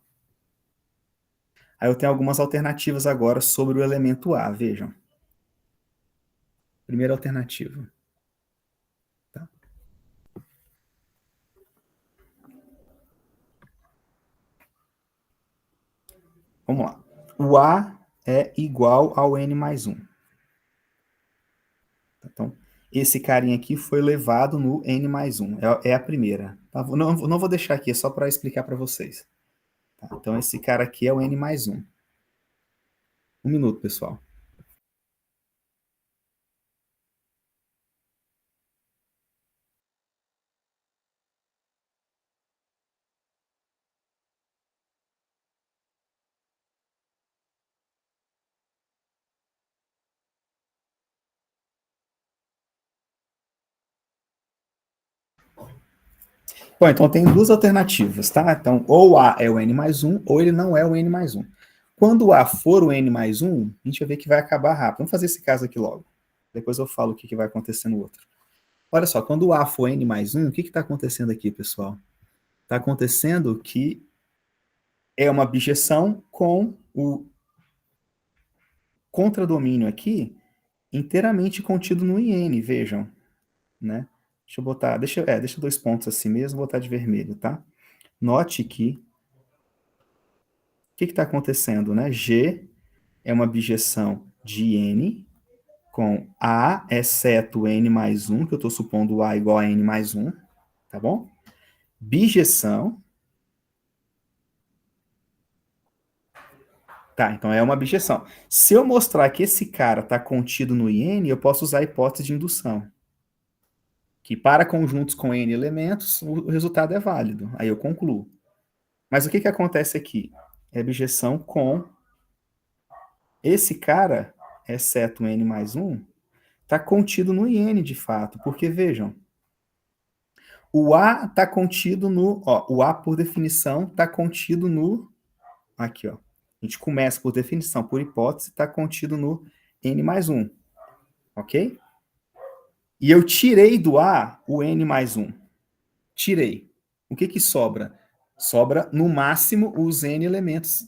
Aí eu tenho algumas alternativas agora sobre o elemento A, vejam. Primeira alternativa. Tá? Vamos lá. O A é igual ao N mais 1. Então, esse carinha aqui foi levado no N mais 1. É a primeira. Tá? Não vou deixar aqui, é só para explicar para vocês. Tá? Então, esse cara aqui é o N mais 1. Um minuto, pessoal. Bom, então tem duas alternativas, tá? Então, ou A é o N mais 1, ou ele não é o N mais 1. Quando o A for o N mais 1, a gente vai ver que vai acabar rápido. Vamos fazer esse caso aqui logo. Depois eu falo o que vai acontecer no outro. Olha só, quando o A for N mais 1, o que está acontecendo aqui, pessoal? Está acontecendo que é uma bijeção com o contradomínio aqui inteiramente contido no IN, vejam, né? Deixa eu botar, deixa dois pontos assim mesmo, vou botar de vermelho, tá? Note que o que está acontecendo, né? G é uma bijeção de N com A, exceto N mais 1, que eu estou supondo A igual a N mais 1, tá bom? Bijeção. Tá, então é uma bijeção. Se eu mostrar que esse cara está contido no IN, eu posso usar a hipótese de indução. Que para conjuntos com N elementos, o resultado é válido. Aí eu concluo. Mas o que acontece aqui? É bijeção com esse cara, exceto N mais 1, está contido no IN de fato. Porque vejam, o A está contido no. Ó, o A, por definição, está contido no. Aqui, ó. A gente começa por definição, por hipótese, está contido no N mais 1. Ok? E eu tirei do A o N mais 1. Tirei. O que sobra? Sobra, no máximo, os N elementos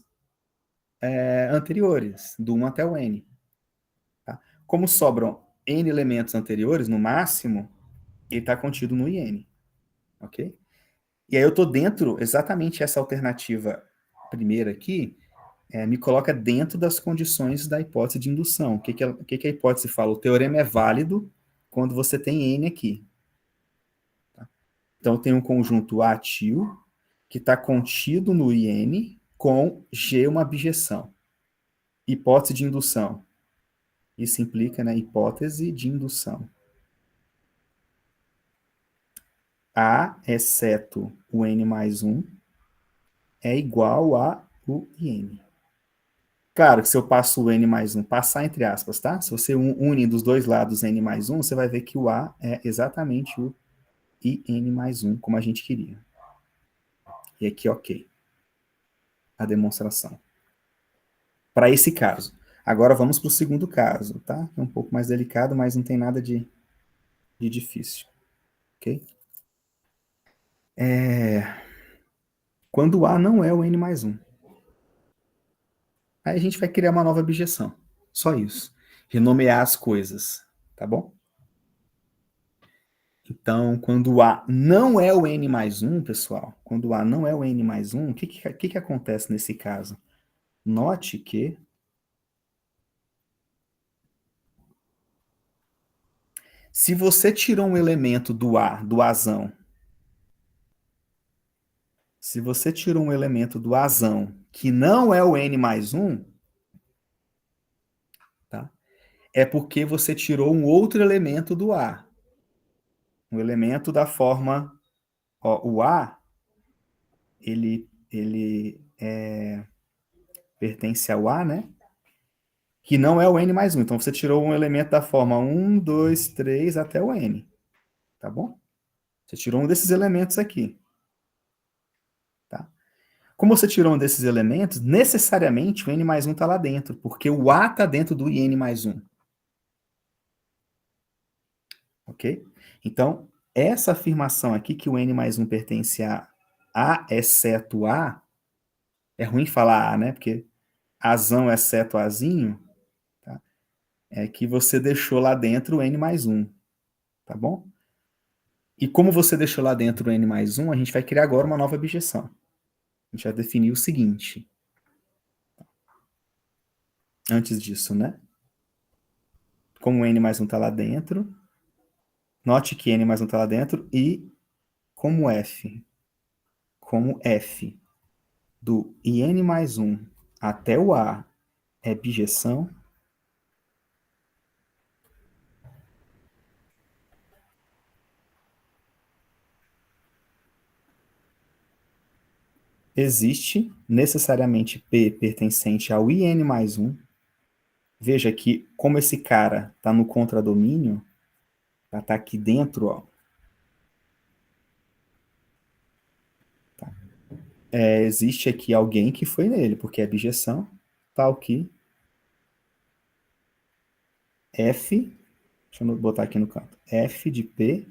anteriores, do 1 até o N. Tá? Como sobram N elementos anteriores, no máximo, ele está contido no IN. Ok? E aí eu estou dentro, exatamente essa alternativa primeira aqui, me coloca dentro das condições da hipótese de indução. O que a hipótese fala? O teorema é válido quando você tem N aqui. Tá? Então, tem um conjunto atil que está contido no IN com G uma bijeção. Hipótese de indução. Isso implica na hipótese de indução. A, exceto o n mais 1, é igual a o IN. Claro que se eu passo o n mais 1, passar entre aspas, tá? Se você une dos dois lados n mais 1, você vai ver que o A é exatamente o IN mais 1, como a gente queria. E aqui, ok. A demonstração. Para esse caso. Agora vamos para o segundo caso, tá? É um pouco mais delicado, mas não tem nada de difícil. Ok? Quando o A não é o n mais 1. Aí a gente vai criar uma nova objeção. Só isso. Renomear as coisas. Tá bom? Então, quando o A não é o n mais 1, pessoal, quando o A não é o n mais 1, o que acontece nesse caso? Note que se você tirou um elemento do A, do Azão, se você tirou um elemento do Azão que não é o n mais 1, tá? É porque você tirou um outro elemento do A. Um elemento da forma... Ó, o A, ele pertence ao A, né? Que não é o n mais 1. Então, você tirou um elemento da forma 1, 2, 3 até o n. Tá bom? Você tirou um desses elementos aqui. Tá? Como você tirou um desses elementos, necessariamente o n mais 1 está lá dentro, porque o A está dentro do n mais 1. Ok? Então, essa afirmação aqui, que o n mais 1 pertence a A exceto A, é ruim falar A, né? Porque Azão exceto Azinho, tá? É que você deixou lá dentro o n mais 1. Tá bom? E como você deixou lá dentro o n mais 1, a gente vai criar agora uma nova objeção. A gente vai definir o seguinte. Antes disso, né? Como o n mais 1 está lá dentro, note que n mais 1 está lá dentro, e como f do in mais 1 até o A é bijeção, existe necessariamente P pertencente ao in mais 1. Veja que, como esse cara está no contradomínio, está aqui dentro, ó, tá? Existe aqui alguém que foi nele, porque é bijeção, tal que F, deixa eu botar aqui no canto, F de P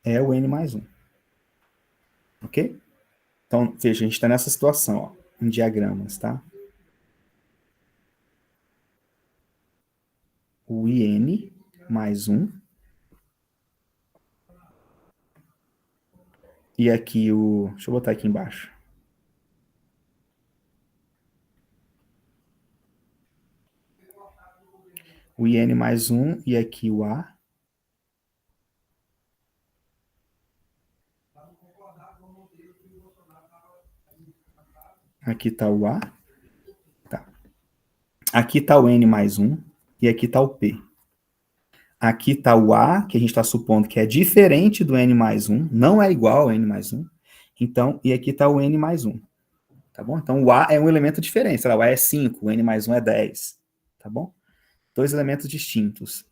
é o n mais 1. Ok? Então, veja, a gente está nessa situação, ó, em diagramas, tá? O IN mais 1. E aqui o... Deixa eu botar aqui embaixo. O IN mais 1 e aqui o A. Aqui está o A. Tá. Aqui está o N mais 1 e aqui está o P. Aqui está o A, que a gente está supondo que é diferente do N mais 1, não é igual ao N mais 1. Então, e aqui está o N mais 1. Tá bom? Então, o A é um elemento diferente. Sei lá, o A é 5, o N mais 1 é 10. Tá bom? Dois elementos distintos.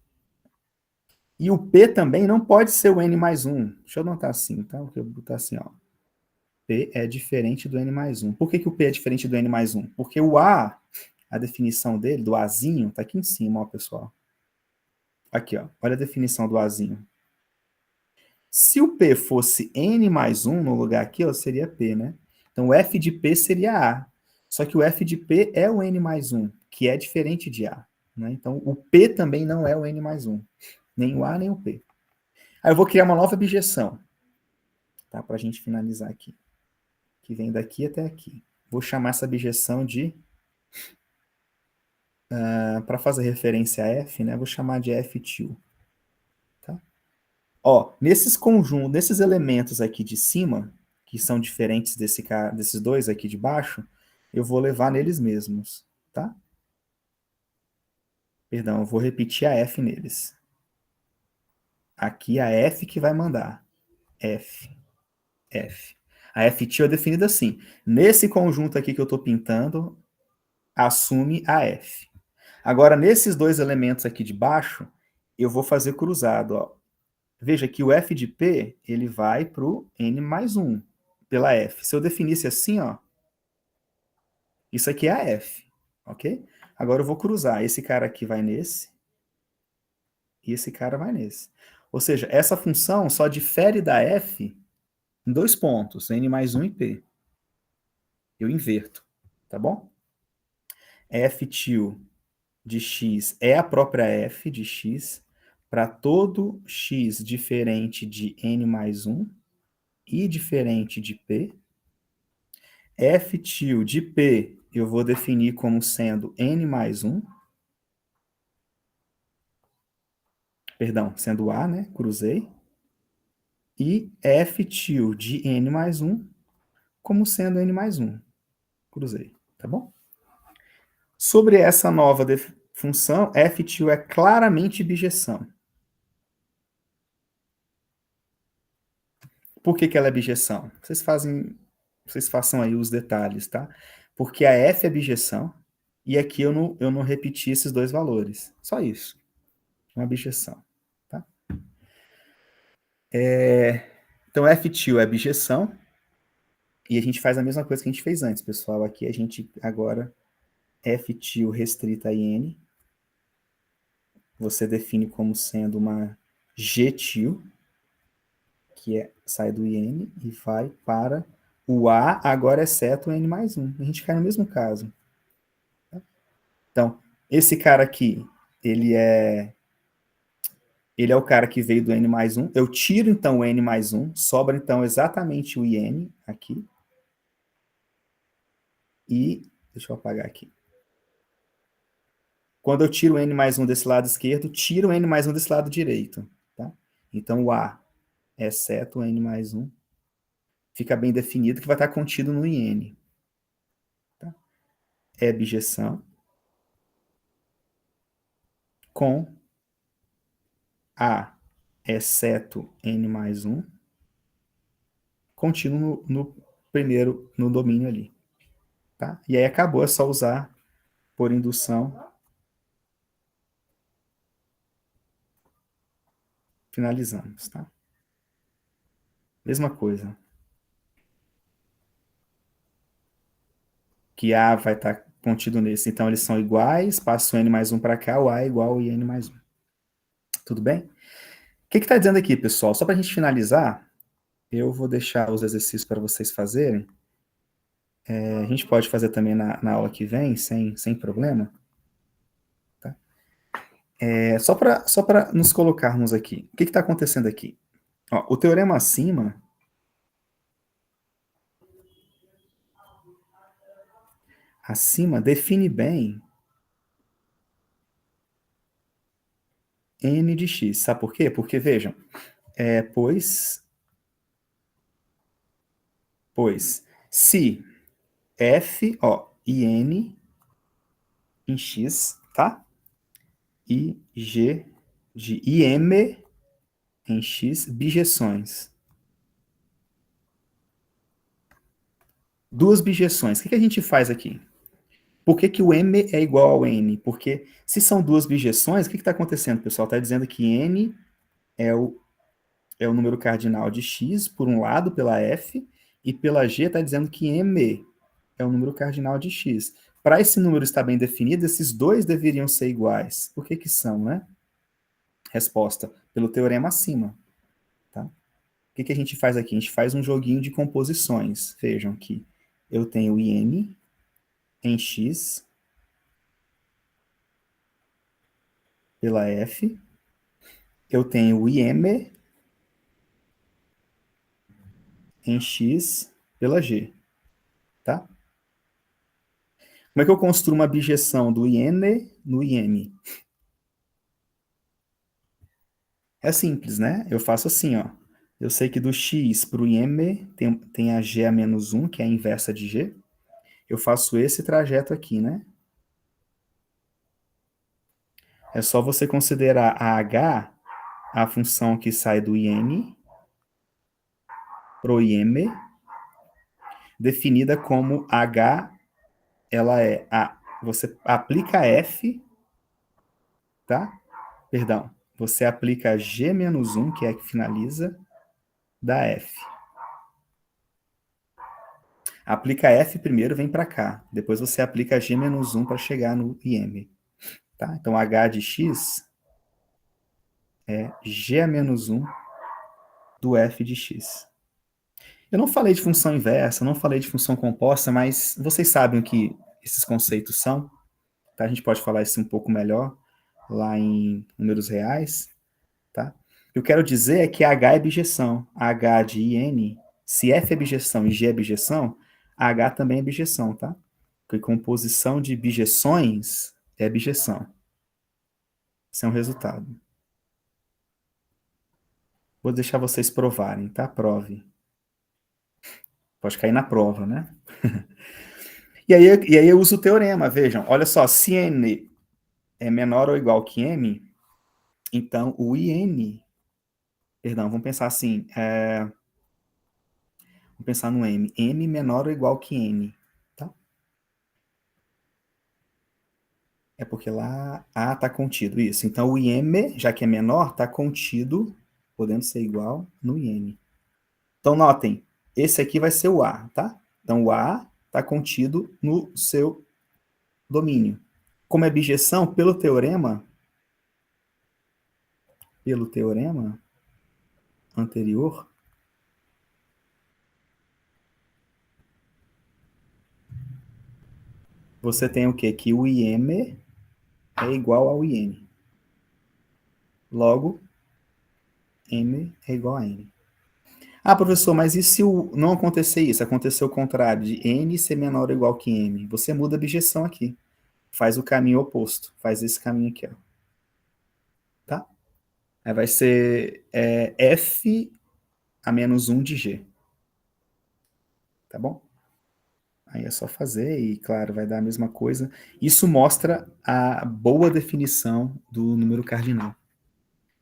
E o P também não pode ser o N mais 1. Deixa eu anotar assim, tá? Vou botar assim, ó. P é diferente do N mais 1. Por que o P é diferente do N mais 1? Porque o a definição dele, do Azinho, tá aqui em cima, ó, pessoal. Aqui, ó. Olha a definição do Azinho. Se o P fosse N mais 1 no lugar aqui, ó, seria P, né? Então, o F de P seria A. Só que o F de P é o N mais 1, que é diferente de A. Né? Então, o P também não é o N mais 1. Nem o A, nem o P. Aí eu vou criar uma nova objeção. Tá? Para a gente finalizar aqui. Que vem daqui até aqui. Vou chamar essa objeção de... para fazer referência a F, né? Vou chamar de F2. Tá? Ó, nesses conjuntos, nesses elementos aqui de cima, que são diferentes desses dois aqui de baixo, eu vou levar neles mesmos, tá? Perdão, eu vou repetir a F neles. Aqui a F que vai mandar. F, F. A F é definida assim. Nesse conjunto aqui que eu estou pintando, assume a F. Agora, nesses dois elementos aqui de baixo, eu vou fazer cruzado. Ó. Veja que o F de P, ele vai para o N mais 1, pela F. Se eu definisse assim, ó, isso aqui é a F, ok? Agora eu vou cruzar. Esse cara aqui vai nesse, e esse cara vai nesse. Ou seja, essa função só difere da F em 2 pontos, N mais 1 e P. Eu inverto, tá bom? F til de x é a própria f de x para todo x diferente de n mais 1 e diferente de p. F til de p eu vou definir como sendo n mais 1, perdão, sendo a, né? Cruzei. E f til de n mais 1 como sendo n mais 1. Cruzei, tá bom? Sobre essa nova função, f til é claramente bijeção. Por que ela é bijeção? Vocês façam aí os detalhes, tá? Porque a f é bijeção e aqui eu não repeti esses dois valores. Só isso. Uma bijeção, tá? Então, f til é bijeção e a gente faz a mesma coisa que a gente fez antes, pessoal. Aqui a gente agora f til restrita a n você define como sendo uma g til, que sai do IN e vai para o A, agora exceto o N mais 1. A gente cai no mesmo caso. Então, esse cara aqui, ele é o cara que veio do N mais 1. Eu tiro, então, o N mais 1. Sobra, então, exatamente o IN aqui. E, deixa eu apagar aqui. Quando eu tiro o N mais 1 desse lado esquerdo, tiro o N mais 1 desse lado direito. Tá? Então, o A, exceto o N mais 1, fica bem definido que vai estar contido no IN. Tá? É bijeção com A, exceto N mais 1, contínuo no primeiro, no domínio ali. Tá? E aí acabou, é só usar por indução. Finalizamos, tá? Mesma coisa. Que A vai estar contido nesse. Então, eles são iguais, passo N mais 1 para cá, o A é igual ao IN mais 1. Tudo bem? O que está dizendo aqui, pessoal? Só para a gente finalizar, eu vou deixar os exercícios para vocês fazerem. A gente pode fazer também na aula que vem, sem problema. Tá? Só para nos colocarmos aqui. O que está acontecendo aqui? Ó, o teorema acima define bem n de x. Sabe por quê? Porque, vejam, pois se f, ó, in em x, tá? E g de im em x, bijeções. Duas bijeções. O que a gente faz aqui? Por que o m é igual ao n? Porque se são duas bijeções, o que está acontecendo, pessoal? Está dizendo que n é o número cardinal de x, por um lado, pela f, e pela g está dizendo que m é o número cardinal de x. Para esse número estar bem definido, esses dois deveriam ser iguais. Por que são, né? Resposta, pelo teorema acima. Tá? O que a gente faz aqui? A gente faz um joguinho de composições. Vejam que eu tenho in em x pela f, eu tenho im em x pela g. Tá? Como é que eu construo uma bijeção do in no im? É simples, né? Eu faço assim, ó. Eu sei que do x para o im tem a g a menos 1, que é a inversa de g. Eu faço esse trajeto aqui, né? É só você considerar a h a função que sai do IN pro IM, definida como h, ela é você aplica f, tá? Perdão, você aplica g menos 1, que é a que finaliza, da f. Aplica f primeiro, vem para cá. Depois você aplica g menos 1 para chegar no IM. Tá? Então, h de x é g a menos 1 do f de x. Eu não falei de função inversa, não falei de função composta, mas vocês sabem o que esses conceitos são. Tá? A gente pode falar isso um pouco melhor lá em números reais. Tá? O que eu quero dizer é que h é bijeção. H de IN, se f é bijeção e g é bijeção, h também é bijeção, tá? Porque composição de bijeções é bijeção. Esse é um resultado. Vou deixar vocês provarem, tá? Prove. Pode cair na prova, né? E aí eu uso o teorema, vejam. Olha só, se n é menor ou igual que m, então o IN, perdão, vamos pensar assim, vamos pensar no m. M menor ou igual que n, tá? É porque lá A está contido, isso. Então o IM, já que é menor, está contido, podendo ser igual, no IN. Então notem, esse aqui vai ser o A, tá? Então o A está contido no seu domínio. Como é bijeção, pelo teorema anterior, você tem o quê? Que o IM é igual ao IN. Logo, M é igual a N. Ah, professor, mas e se não acontecer isso? Acontecer o contrário, de N ser menor ou igual que M? Você muda a bijeção aqui. Faz o caminho oposto. Faz esse caminho aqui, ó. Tá? Aí vai ser F a menos 1 de G. Tá bom? Aí é só fazer e, claro, vai dar a mesma coisa. Isso mostra a boa definição do número cardinal.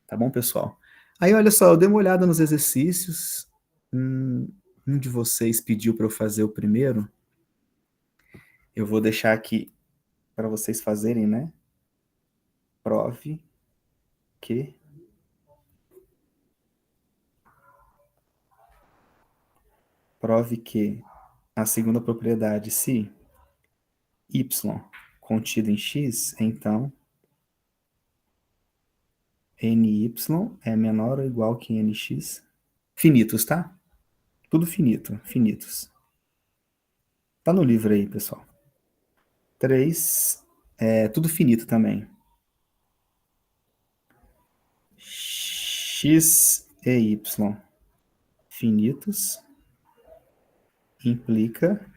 Tá bom, pessoal? Aí, olha só, eu dei uma olhada nos exercícios. Um de vocês pediu para eu fazer o primeiro. Eu vou deixar aqui para vocês fazerem, né? Prove que a segunda propriedade, se y contido em x, então ny é menor ou igual que nx. Finitos, tá? Tudo finito, finitos. Tá no livro aí, pessoal. 3, tudo finito também. X e y finitos implica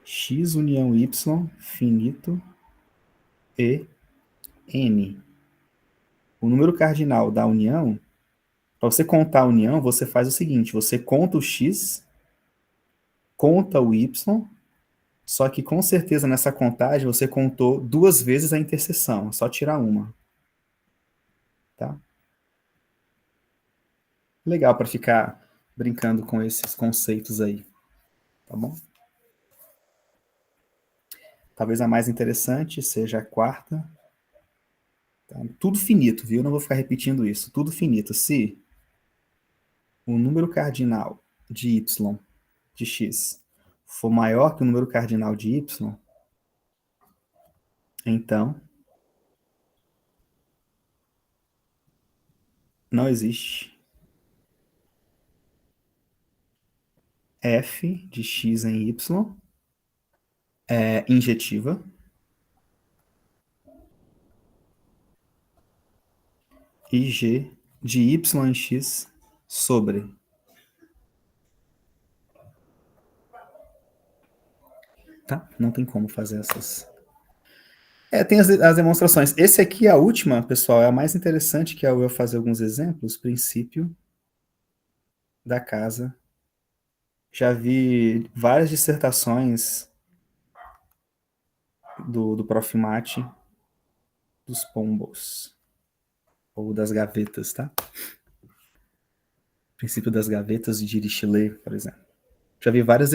x união y finito e n. O número cardinal da união, para você contar a união, você faz o seguinte, você conta o x, conta o y, só que com certeza nessa contagem você contou 2 vezes a interseção, é só tirar uma. Tá? Legal para ficar brincando com esses conceitos aí, tá bom? Talvez a mais interessante seja a quarta. Tá? Tudo finito, viu? Não vou ficar repetindo isso. Tudo finito. Se o número cardinal de y, de x, for maior que o número cardinal de y, então não existe f de x em y injetiva e g de y em x sobre. Tá? Não tem como fazer essas. Tem as demonstrações. Esse aqui é a última, pessoal, é a mais interessante, que é eu fazer alguns exemplos. Princípio da casa. Já vi várias dissertações do Prof. Mate dos pombos. Ou das gavetas, tá? Princípio das gavetas de Dirichlet, por exemplo. Já vi várias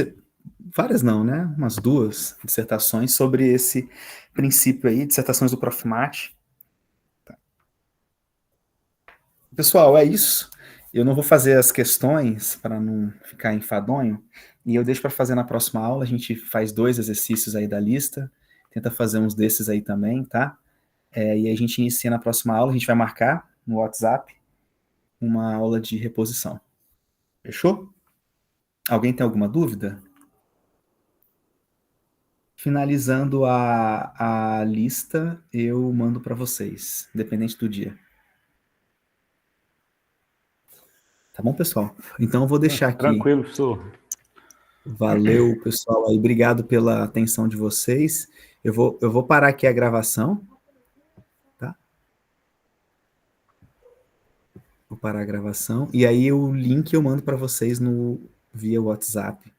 não, né? Umas 2 dissertações sobre esse princípio aí, dissertações do Prof. Mate. Tá. Pessoal, é isso. Eu não vou fazer as questões para não ficar enfadonho, e eu deixo para fazer na próxima aula. A gente faz 2 exercícios aí da lista, tenta fazer uns desses aí também, tá? E aí a gente inicia na próxima aula, a gente vai marcar no WhatsApp uma aula de reposição. Fechou? Alguém tem alguma dúvida? Finalizando a lista, eu mando para vocês, independente do dia. Tá bom, pessoal? Então eu vou deixar aqui. Tranquilo, professor. Valeu, pessoal. Aí, obrigado pela atenção de vocês. Eu vou parar aqui a gravação, tá? Vou parar a gravação. E aí o link eu mando para vocês no via WhatsApp.